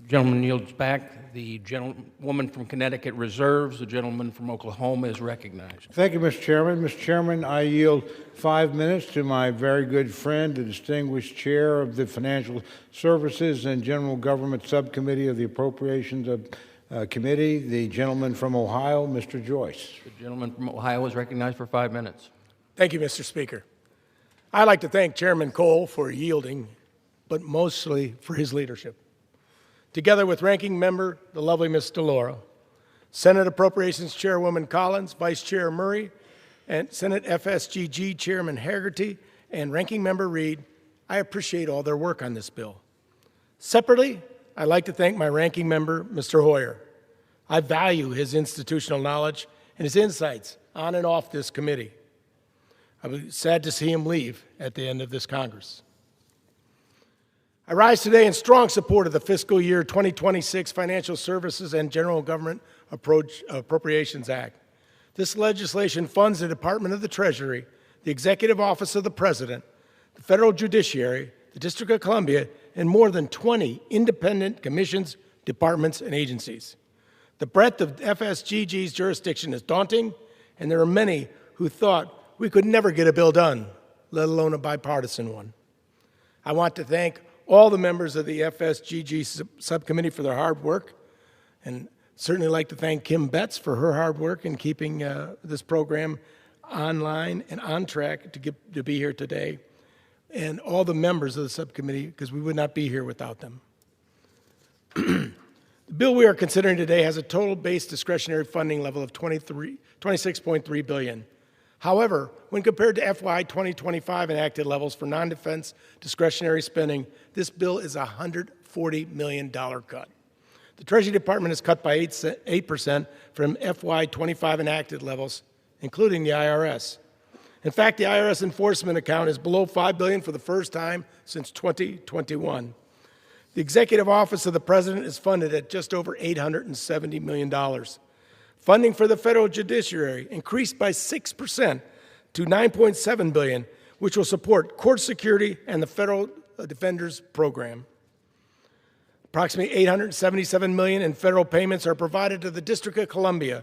Gentleman yields back. The gentlewoman from Connecticut reserves. The gentleman from Oklahoma is recognized. Thank you, Mr. Chairman. Mr. Chairman, I yield 5 minutes to my very good friend, the distinguished chair of the Financial Services and General Government Subcommittee of the Appropriations Committee, the gentleman from Ohio, Mr. Joyce. The gentleman from Ohio is recognized for 5 minutes. Thank you, Mr. Speaker. I'd like to thank Chairman Cole for yielding, but mostly for his leadership. Together with Ranking Member, the lovely Ms. DeLauro, Senate Appropriations Chairwoman Collins, Vice Chair Murray, and Senate FSGG Chairman Hagerty, and Ranking Member Reed, I appreciate all their work on this bill. Separately, I'd like to thank my Ranking Member, Mr. Hoyer. I value his institutional knowledge and his insights on and off this committee. I was sad to see him leave at the end of this Congress. I rise today in strong support of the fiscal year 2026 Financial Services and General Government Appropriations Act. This legislation funds the Department of the Treasury, the Executive Office of the President, the Federal Judiciary, the District of Columbia, and more than 20 independent commissions, departments, and agencies. The breadth of FSGG's jurisdiction is daunting, and there are many who thought we could never get a bill done, let alone a bipartisan one. I want to thank all the members of the FSGG subcommittee for their hard work, and certainly like to thank Kim Betts for her hard work in keeping this program online and on track to be here today, and all the members of the subcommittee, because we would not be here without them. The bill we are considering today has a total base discretionary funding level of $26.3 billion. However, when compared to FY 2025 enacted levels for non-defense discretionary spending, this bill is a $140 million cut. The Treasury Department is cut by 8% from FY 25 enacted levels, including the IRS. In fact, the IRS enforcement account is below $5 billion for the first time since 2021. The Executive Office of the President is funded at just over $870 million. Funding for the federal judiciary increased by 6% to $9.7 billion, which will support court security and the federal defenders program. Approximately $877 million in federal payments are provided to the District of Columbia,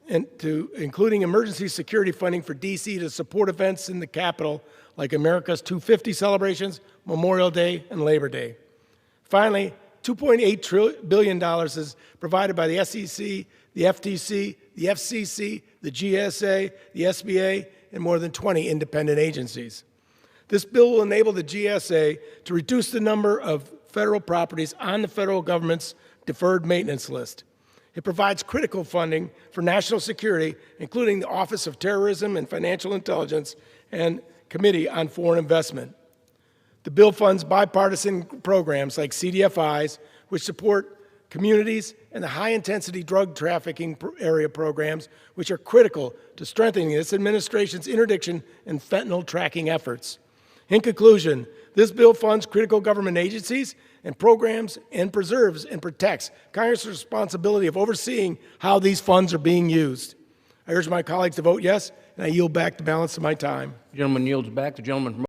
including emergency security funding for D.C. to support events in the Capitol like America's 250 celebrations, Memorial Day, and Labor Day. Finally, $2.8 billion is provided by the SEC, the FTC, the FCC, the GSA, the SBA, and more than 20 independent agencies. This bill will enable the GSA to reduce the number of federal properties on the federal government's deferred maintenance list. It provides critical funding for national security, including the Office of Terrorism and Financial Intelligence and Committee on Foreign Investment. The bill funds bipartisan programs like CDFIs, which support communities, and the high-intensity drug trafficking area programs, which are critical to strengthening this administration's interdiction and fentanyl tracking efforts. In conclusion, this bill funds critical government agencies and programs and preserves and protects Congress' responsibility of overseeing how these funds are being used. I urge my colleagues to vote yes, and I yield back the balance of my time. The gentleman yields back. The gentleman from